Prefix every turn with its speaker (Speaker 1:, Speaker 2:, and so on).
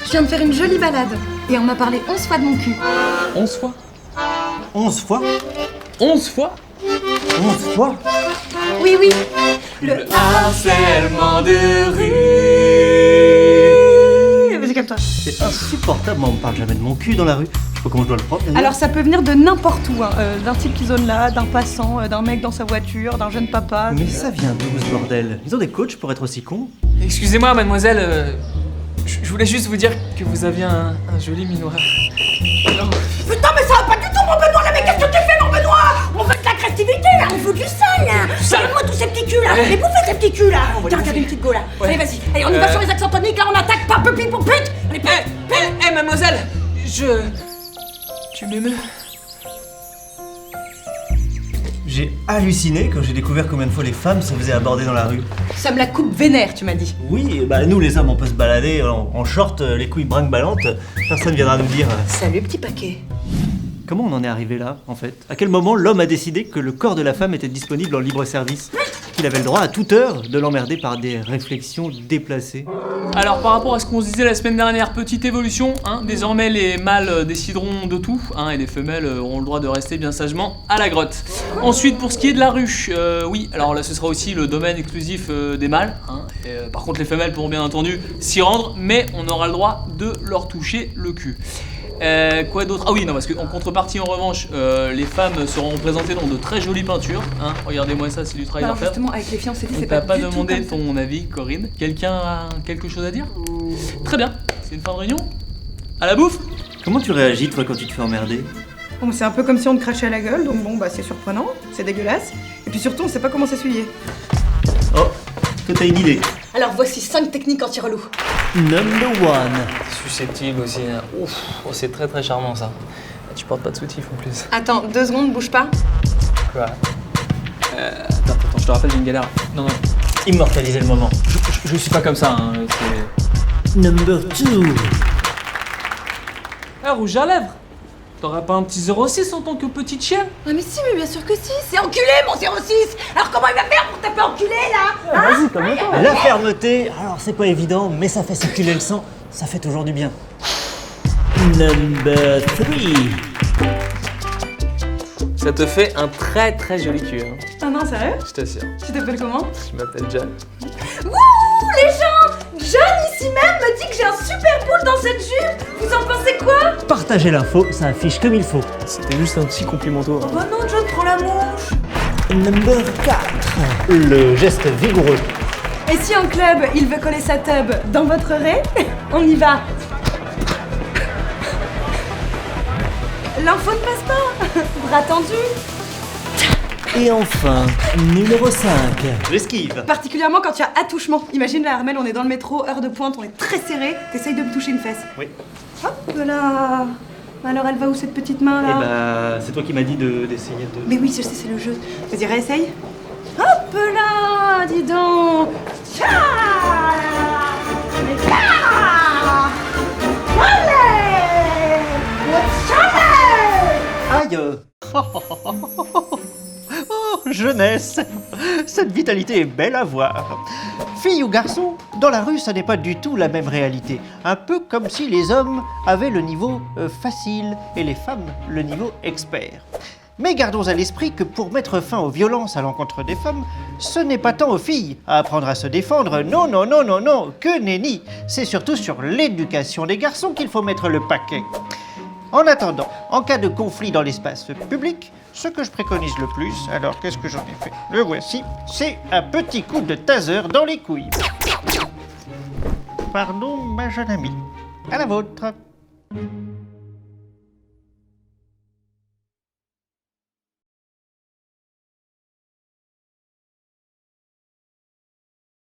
Speaker 1: Je viens de faire une jolie balade. Et on m'a parlé 11 fois de mon cul.
Speaker 2: 11 fois
Speaker 3: 11 fois
Speaker 2: 11 fois
Speaker 3: 11 fois
Speaker 1: Oui, oui.
Speaker 2: Le harcèlement de rue.
Speaker 1: Vas-y, calme-toi.
Speaker 3: C'est insupportable, moi on me parle jamais de mon cul dans la rue. Je sais pas comment je dois le prendre.
Speaker 1: Alors ça peut venir de n'importe où, hein. D'un type qui zone là, d'un passant, d'un mec dans sa voiture, d'un jeune papa.
Speaker 3: Mais ça vient d'où ce bordel? Ils ont des coachs pour être aussi cons?
Speaker 2: Excusez-moi, mademoiselle, je voulais juste vous dire que vous aviez un joli minois. Alors,
Speaker 4: Putain, mais ça va pas du tout, mon Benoît, là, mais qu'est-ce que tu fais, mon Benoît? On veut de l'agressivité, là, on veut du sale, là.
Speaker 2: Sale.
Speaker 4: Regarde-moi tous ces petits culs, là. Les bouffez, ces petits culs, là. Tiens, regarde une petite go, là.
Speaker 2: Ouais.
Speaker 4: Allez, vas-y. Allez, on y va sur les accents toniques, là, on attaque, pas pupille pour pute. Allez,
Speaker 2: hé, mademoiselle, tu m'émeus.
Speaker 3: J'ai halluciné quand j'ai découvert combien de fois les femmes se faisaient aborder dans la rue.
Speaker 1: Ça me la coupe vénère, tu m'as dit.
Speaker 3: Oui, bah nous les hommes on peut se balader en short, les couilles brinque-ballantes. Personne viendra nous dire
Speaker 1: Salut, petit paquet.
Speaker 3: comment on en est arrivé là en fait. À quel moment l'homme a décidé que le corps de la femme était disponible en libre service? Qu'il avait le droit à toute heure de l'emmerder par des réflexions déplacées.
Speaker 2: Alors par rapport à ce qu'on se disait la semaine dernière, petite évolution, hein, désormais les mâles décideront de tout, hein, et les femelles auront le droit de rester bien sagement à la grotte. Ensuite pour ce qui est de la rue, oui, alors là ce sera aussi le domaine exclusif des mâles, hein, et, par contre les femelles pourront bien entendu s'y rendre, mais on aura le droit de leur toucher le cul. Quoi d'autre? Ah oui, non, parce qu'en contrepartie, en revanche, les femmes seront représentées dans de très jolies peintures. Hein. Regardez-moi ça, c'est du travail
Speaker 1: Alors
Speaker 2: à faire.
Speaker 1: justement, avec les filles, on s'est dit,
Speaker 2: On
Speaker 1: c'est
Speaker 2: t'a
Speaker 1: pas
Speaker 2: pas
Speaker 1: du tout
Speaker 2: demandé
Speaker 1: comme ça.
Speaker 2: ton avis, Corinne. Quelqu'un a quelque chose à dire? Très bien, c'est une fin de réunion. À la bouffe.
Speaker 3: Comment tu réagis toi quand tu te fais emmerder?
Speaker 1: Bon, c'est un peu comme si on te crachait à la gueule, donc bon, bah c'est surprenant, c'est dégueulasse. Et puis surtout, on sait pas comment s'essuyer.
Speaker 3: Oh, toi t'as une idée.
Speaker 4: Alors, voici 5 techniques anti-relou.
Speaker 3: Number one.
Speaker 2: Susceptible aussi. Hein. Ouf, oh, c'est très très charmant ça. Tu portes pas de soutif en plus.
Speaker 1: Attends, 2 secondes, bouge pas.
Speaker 2: Quoi? Attends, je te rappelle, j'ai une galère. Non,
Speaker 3: Immortaliser le moment.
Speaker 2: je suis pas comme ça. Hein. C'est.
Speaker 3: Number two.
Speaker 2: Ah, rouge à lèvres. T'aurais pas un petit 06 en tant que petite chienne?
Speaker 1: Ah mais si, mais bien sûr que si.
Speaker 4: C'est enculé, mon 06. Alors, comment il va faire pour taper enculé, là?
Speaker 3: Vas-y, comme le La fermeté, alors c'est pas évident, mais ça fait circuler le sang, ça fait toujours du bien. Number three.
Speaker 2: Ça te fait un très très joli cul. Hein.
Speaker 1: Ah non, sérieux?
Speaker 2: Je t'assure.
Speaker 1: Tu t'appelles comment?
Speaker 2: Je m'appelle John.
Speaker 4: Wouh, les gens! John, ici même, me dit que j'ai un super boule dans cette jupe. Vous en pensez quoi?
Speaker 3: Partagez l'info, ça affiche comme il faut.
Speaker 2: C'était juste un petit compliment-toi.
Speaker 4: Oh bah non, John, prends la mouche.
Speaker 3: Number 4. Le geste vigoureux.
Speaker 1: Et si en club, il veut coller sa tub dans votre raie, on y va. L'info ne passe pas. Bras tendu.
Speaker 3: Et enfin, numéro 5. L'esquive.
Speaker 1: Particulièrement quand il y a attouchement. Imagine la Armelle, on est dans le métro, heure de pointe, on est très serré, t'essayes de me toucher une fesse.
Speaker 3: Oui.
Speaker 1: Hop là. Alors elle va où cette petite main
Speaker 3: Eh
Speaker 1: là?
Speaker 3: bah, c'est toi qui m'as dit d'essayer de...
Speaker 1: Mais oui, je sais, c'est le jeu. Vas-y, réessaye. Hop là, dis donc.
Speaker 4: Tcha! Mais tcha! Allez!
Speaker 3: Aïe. Oh, jeunesse. Cette vitalité est belle à voir. Fille ou garçon, dans la rue, ça n'est pas du tout la même réalité. Un peu comme si les hommes avaient le niveau facile et les femmes le niveau expert. Mais gardons à l'esprit que pour mettre fin aux violences à l'encontre des femmes, ce n'est pas tant aux filles à apprendre à se défendre, non, non, non, non, non, que nenni. C'est surtout sur l'éducation des garçons qu'il faut mettre le paquet. En attendant, en cas de conflit dans l'espace public, ce que je préconise le plus, alors qu'est-ce que j'en ai fait? Le voici, c'est un petit coup de taser dans les couilles. Pardon, ma jeune amie. À la vôtre.